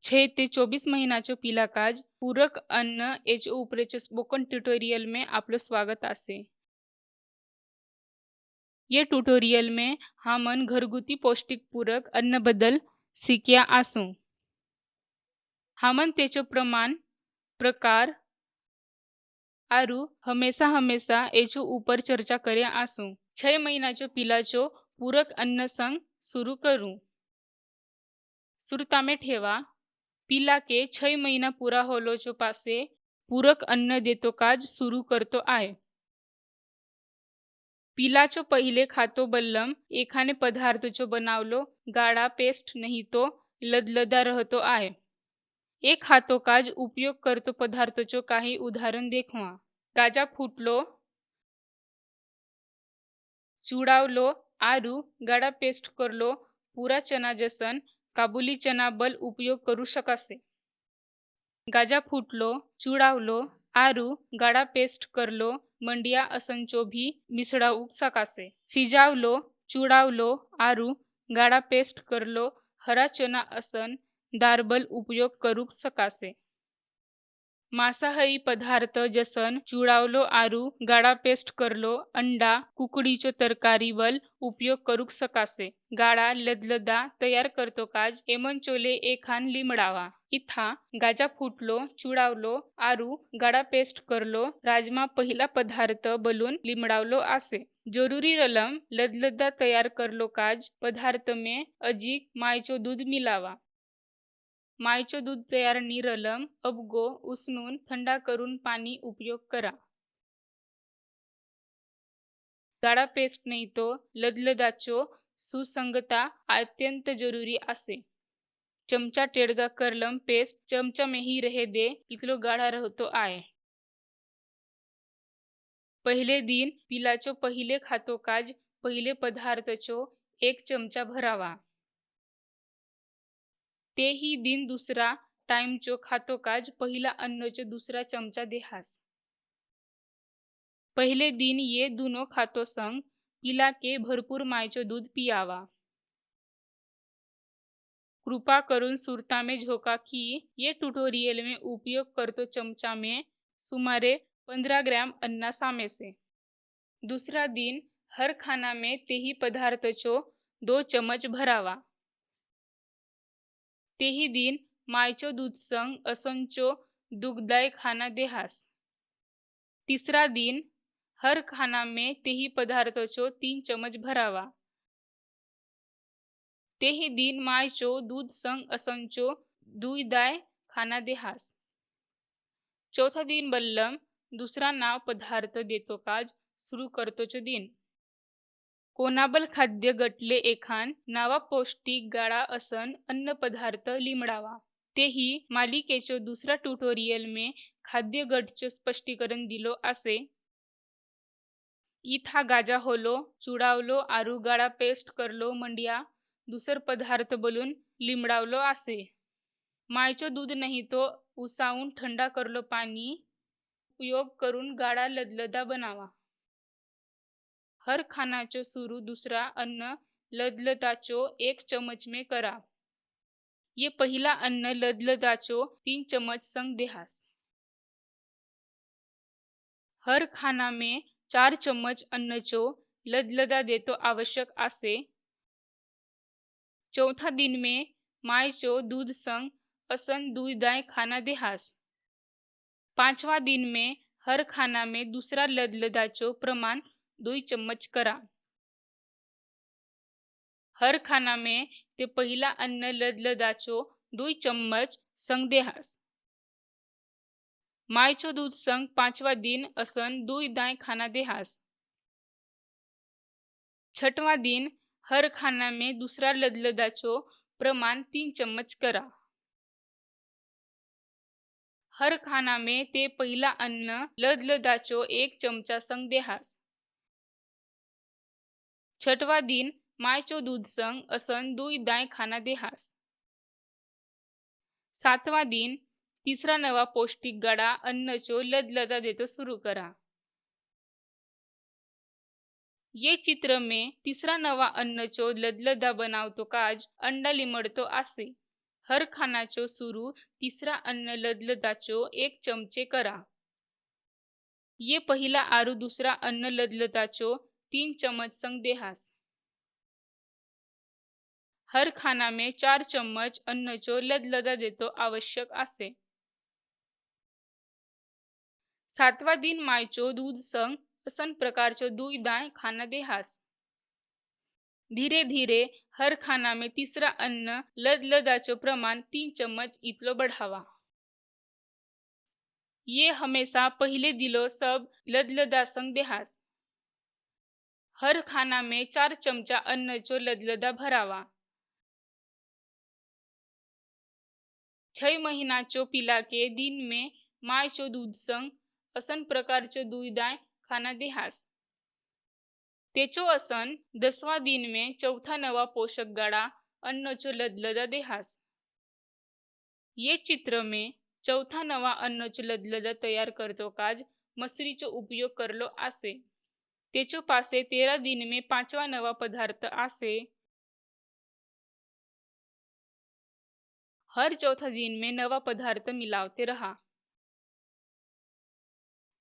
6 से 24 મહિનાચો પિલાકાજ પૂરક અન્ન H ઉપરેચ spoken tutorial में आपलं स्वागत असे। ये ट्यूटोरियल में हमन घरगुती पौष्टिक पूरक अन्न बदल शिक्या आसू। हमन तेचो प्रमाण, प्रकार आरु हमेशा हमेशा एचो ऊपर चर्चा करे आसू। 6 મહિનાચो पिलाचो पूरक अन्न संग शुरू करूं। सुरता में ठेवा पिला के 6 महीना पूरा होलो चो पासे पूरक अन्न देतो काज सुरू करतो आय। पिलाचो पहिले खातो बल्लम एखाने पदार्थ चो बनावलो गाढ़ा पेस्ट नहीं तो लदलदा रहतो आय। एक खातो काज उपयोग करतो पदार्थ चो काही उदाहरण देखवा। गाजा फूटलो, चूड़ावलो आरु गाढ़ा पेस्ट करलो पूरा चना जसन काबुली चना बल उपयोग करू शकासे। गाजा फूटलो, चूड़ावलो आरु गाढ़ा पेस्ट करलो मंडिया असंचो भी मिसड़ाऊ सकासे। फिजावलो, चूड़ावलो आरु गाढ़ा पेस्ट करलो हरा चना असन दारबल उपयोग करू सकासे। मांसाहारी पदार्थ जसन चूड़ावलो आरु गाढ़ा पेस्ट करलो अंडा कुकड़ीचो तरकारी वल उपयोग करू सकासे। गाढ़ा लदलदा तैयार करतो काज एमन चोले एखान लिमड़ावा। इथा गाजा फूटलो, चूड़ावलो आरु गाढ़ा पेस्ट करलो राजमा पहिला पदार्थ बलून लिमड़ावलो आसे। जरूरी रलम लदलदा तैयार करलो काज पदार्थ में अजीक मायचो दूध मिलावा। मायचो दूध तयार निरलम अबगो उसनून थंडा करून पानी उपयोग करा। गाढ़ा पेस्ट नहीं तो लदलदाचो सुसंगता अत्यंत जरूरी आसे। चमचा टेड़गा करलम पेस्ट चमचा में ही रहे दे इतलो गाढ़ा रहतो आए। पहले दिन पिलाचो पहिले खातो काज पहिले पदार्थचो 1 चमचा भरावा। ते ही दिन दूसरा टाइम चो खातो काज पहिला अन्नचो दूसरा चमचा देहास। पहले दिन ये दोनों खातो संग पिला के भरपूर मायचो दूध पियावा। कृपा करून सुरता में झोंका कि ये ट्यूटोरियल में उपयोग करतो चमचा में सुमारे 15 ग्राम अन्ना सामे से। दूसरा दिन हर खाना में ते ही पदार्थचो 2 चम्मच भरावा। ते ही दिन मायचो दूध संग असंचो दुग्धाय खाना देहास। तीसरा दिन हर खाना में ते ही पदार्थचो 3 चम्मच भरावा। ते ही दिन मायचो दूध संग असंचो दुधाय खाना देहास। चौथा दिन बल्लम दूसरा नाव पदार्थ देतो काज शुरू करतो चो दिन। कोनाबल खाद्य गटले एखान नावा पौष्टिक गाढ़ा असन अन्न पदार्थ लिमड़ावा। ते ही मालिकेचो दूसरा ट्यूटोरियल में खाद्य गटचो स्पष्टीकरण दिलो आसे। इथा गाजा होलो, चूड़ावलो आरु गाढ़ा पेस्ट करलो मंडिया दूसर पदार्थ बलून लिमड़ावलो आसे। मायचो दूध नहीं तो उसाउन ठंडा करलो पानी उपयोग करून गाढ़ा लदलदा बनावा। हर खानाचो शुरू दूसरा अन्न लदलदाचो 1 चम्मच में करा। ये पहिला अन्न लदलदाचो 3 चम्मच संग देहास। हर खाना में 4 चम्मच अन्नचो लदलदा देतो आवश्यक आसे। चौथा दिन में मायचो दूध संग असन दुधाय खाना देहास। पांचवा दिन में हर खाना में दूसरा लदलदाचो प्रमाण 2 चम्मच करा। हर खाना में ते पहिला अन्न लदलदाचो 2 चम्मच संग देहास। मायचो दूध संग 5वा दिन असन दुधाय खाना देहास। छठवा दिन हर खाना में दूसरा लदलदाचो प्रमाण 3 चम्मच करा। हर खाना में ते पहिला अन्न लदलदाचो 1 चमचा संग देहास। छठवा दिन मायचो दूध संग असन दुधाय खाना देहास। 7वां दिन तीसरा नवा पौष्टिक गाढ़ा अन्नचो लदलदा देतो शुरू करा। ये चित्र में तीसरा नवा अन्नचो लदलदा बनावतो काज अंडा लिमड़तो आसे। हर खानाचो सुरू तीसरा अन्न लदलदाचो 1 चमचे करा। ये पहिला आरू दूसरा अन्न लदलदाचो 3 चम्मच संग देहास। हर खाना में 4 चम्मच अन्नचो लदलदा देतो आवश्यक आसे। 7वा दिन मायचो दूध संग असन प्रकारचो दुई दाय खाना देहास। धीरे धीरे हर खाना में तीसरा अन्न लदलदाचो प्रमाण 3 चम्मच इतलो बढ़ावा। ये हमेशा पहिले दिलो सब लदलदा संग देहास। हर खाना में 4 चमचा अन्नचो लदलदा भरावा। 6 महीनाचो पिला के दिन में मायचो दूध संग असन प्रकारचो दुई दाय खाना देहास। तेचो असन 10वा दिन में चौथा नवा पोषक गाड़ा अन्नचो लदलदा देहास। ये चित्र में चौथा नवा अन्नचो लदलदा तयार करतो काज मसरीचो उपयोग करलो आसे। तेचो पासे 13 दिन में 5वा नवा पदार्थ आसे। हर चौथा दिन में नवा पदार्थ मिलावते रहा।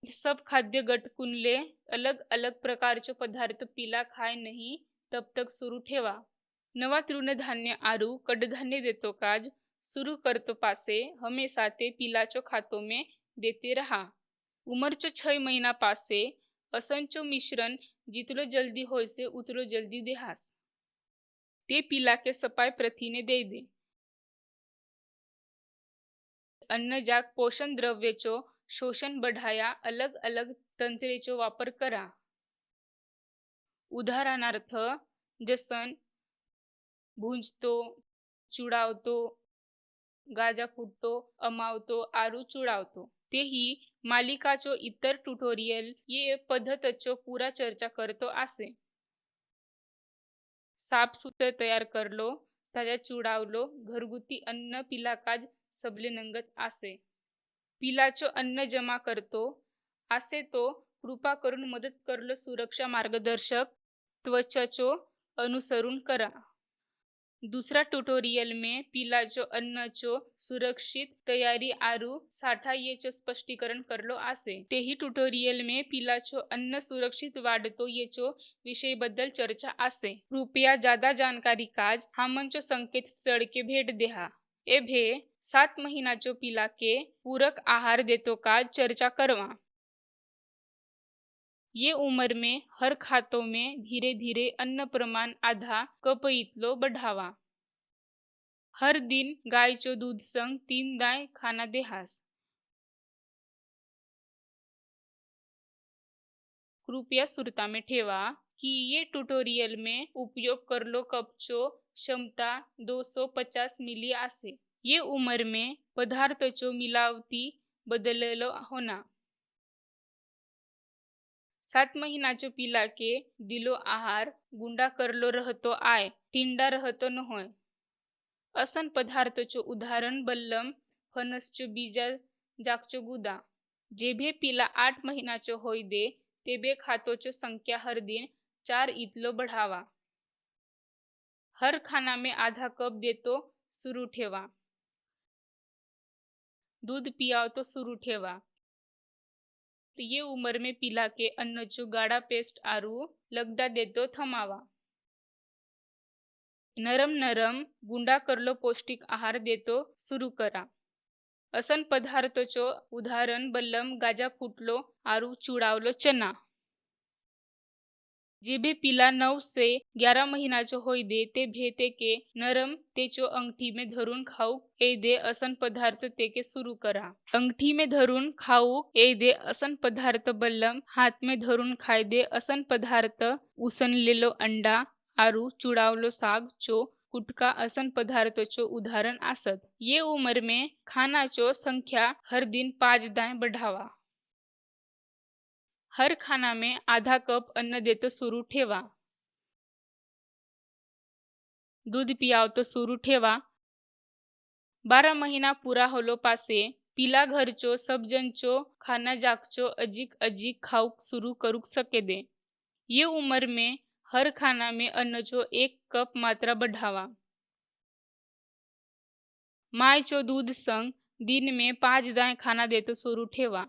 सब खाद्य गटकुनले अलग अलग प्रकारचे पदार्थ पिला खाय नहीं तब तक सुरू ठेवा। नवा तृणधान्य आरू कडधान्य देतो काज सुरू करतो पासे हमेशा ते पिलाचो खातो में देते रहा। उमरचो 6 महीना पासे असंचो मिश्रण जितलो जल्दी होय से उतलो जल्दी देहास। ते पिला के सपाय प्रथिने दे दे। अन्न जाग पोषण द्रव्यचो शोषण बढ़ाया अलग अलग तंत्रेचो वापर करा। उदाहरणार्थ जसन भुंजतो, चुडावतो, गाजा फुटतो, अमावतो आरू चुडावतो। तेही मालिकाचो इतर ट्युटोरियल ये पद्धतचो पूरा चर्चा करतो आसे। साफ सुथरे तयार करलो, ताजा चुडावलो घरगुती अन्न पिला काज सबले नंगत आसे। पिलाचो अन्न जमा करतो आसे तो कृपा करून मदत करलो सुरक्षा मार्गदर्शक त्वचाचो अनुसरण करा। दूसरा ट्युटोरियल में पिलाचो अन्नचो सुरक्षित तयारी आरू साठा येचो स्पष्टीकरण करलो आसे। तेही ट्युटोरियल में पिलाचो अन्न सुरक्षित वाढतो येचो विषय बद्दल चर्चा आसे। कृपया ज्यादा जानकारी काज हामंचो संकेत स्थळ के भेट देहा। एभे 7 महीनाचो पिला के पूरक आहार देतो काज चर्चा करवा। ये उम्र में हर खातों में धीरे धीरे अन्न प्रमाण आधा कप इतलो बढ़ावा। हर दिन गायचो दूध संग 3 दाय खाना देहास। कृपया सुरता में ठेवा कि ये ट्यूटोरियल में उपयोग करलो कपचो क्षमता 250 मिली आसे। ये उम्र में पदार्थचो मिलावटी बदललो होना। 7 महीनाचो पिला के दिलो आहार गुंडा करलो रहतो आय टिंडा रहतो न होय। असन पदार्थचो उदाहरण बल्लम फणसचो बीजा जागचो गुदा। जेभे पिला 8 महीनाचो होय दे तेबे खातोचो संख्या हर दिन 4 इतलो बढ़ावा। हर खाना में आधा कप देतो सुरू ठेवा। दूध पियाव तो सुरू ठेवा। ये उम्र में पिला के अन्नचो गाढ़ा पेस्ट आरू लगदा देतो थमावा। नरम नरम गुंडा करलो पौष्टिक आहार देतो सुरू करा। असन पदार्थचो उदाहरण बल्लम गाजा फुटलो आरू चुडावलो चना। जेबे पिला 9 से 11 महीनाचो होय दे ते भेते के नरम तेचो अंगठी में धरून खाऊ ए दे असन पदार्थ तेके सुरू करा। अंगठी में धरून खाऊ ए दे असन पदार्थ बल्लम हाथ में धरून खाय दे असन पदार्थ उसनलेलो अंडा आरू चुडावलो साग चो कुटका असन पदार्थचो उदाहरण आसत। ये उम्र में खानाचो संख्या हर दिन 5 दाय बढ़ावा। हर खाना में आधा कप अन्न देतो सुरू ठेवा। दूध पियाव तो सुरू ठेवा। 12 महीना पूरा होलो पासे पिला घरचो सब जनचो खाना जागचो अजिक अजिक खाऊक सुरू करूक सके दे। ये उम्र में हर खाना में अन्नचो 1 कप मात्रा बढ़ावा। माय चो दूध संग दिन में 5 दाएं खाना देतो शुरू ठेवा।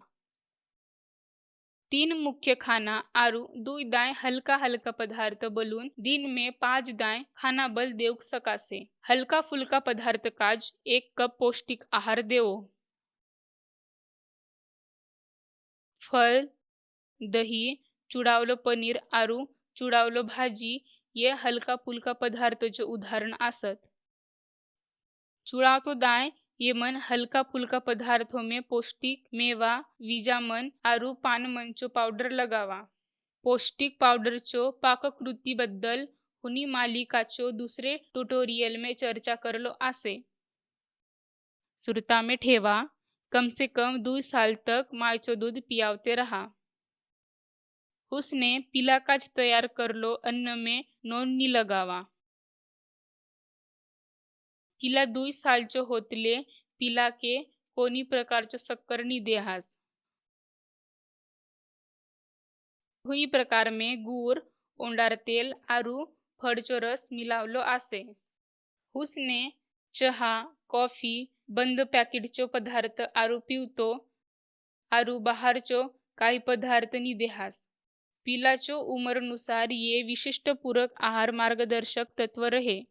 3 मुख्य खाना आरु 2 दाएं हल्का हल्का पदार्थ बलून दिन में 5 दाएं खाना बल देव सकासे। हल्का फुल्का पदार्थ काज 1 कप पौष्टिक आहार देवो। फल, दही, चुडावलं पनीर आरु चुडावलं भाजी ये हल्का फुल्का पदार्थाचे उदाहरण आसत। चुड़ाव तो दाएं ये मन हल्का फुल्का पदार्थों में पौष्टिक मेवा, विजामन आरु पानमनचो पाउडर लगावा। पौष्टिक पाउडरचो पाककृती बद्दल हुनी मालिकाचो दुसरे ट्युटोरियल में चर्चा करलो आसे। सुरता में ठेवा, कम से कम 2 साल तक मायचो दूध पियावते रहा। उसने पिला काज तैयार करलो अन्न में नोंद नी लगावा। पिला 2 सालचो होतले पिला के कोणी प्रकारचो शक्कर नी देहास। हुई प्रकार में गुड़, ओंडार तेल आरु फळचो रस मिलावलो आसे। उसने चहा, कॉफी, बंद पॅकेटचो पदार्थ आरु पिवतो आरु बाहेरचो काही पदार्थ नी देहास। पिलाचो उमरनुसार ये विशिष्ट पूरक आहार मार्गदर्शक तत्व रहे।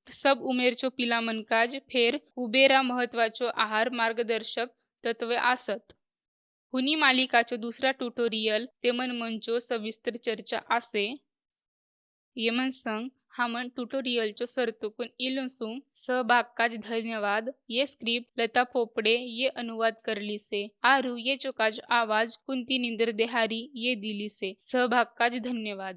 सब उमेरचो पिला मनकाज फेर उबेरा महत्वाचो आहार मार्गदर्शक तत्वे आसत। हुनी मालिकाचो दुसरा ट्युटोरियल तेमन मंचो सविस्तर चर्चा आसे। येमन संग हमन ट्युटोरियलचो सरतुकुन इलसुं सहभाग काज धन्यवाद। ये स्क्रिप्ट लता पोपड़े ये अनुवाद करली से आरु ये चो काज आवाज कुंती निंदर देहारी ये दिली से। सहभाग काज धन्यवाद।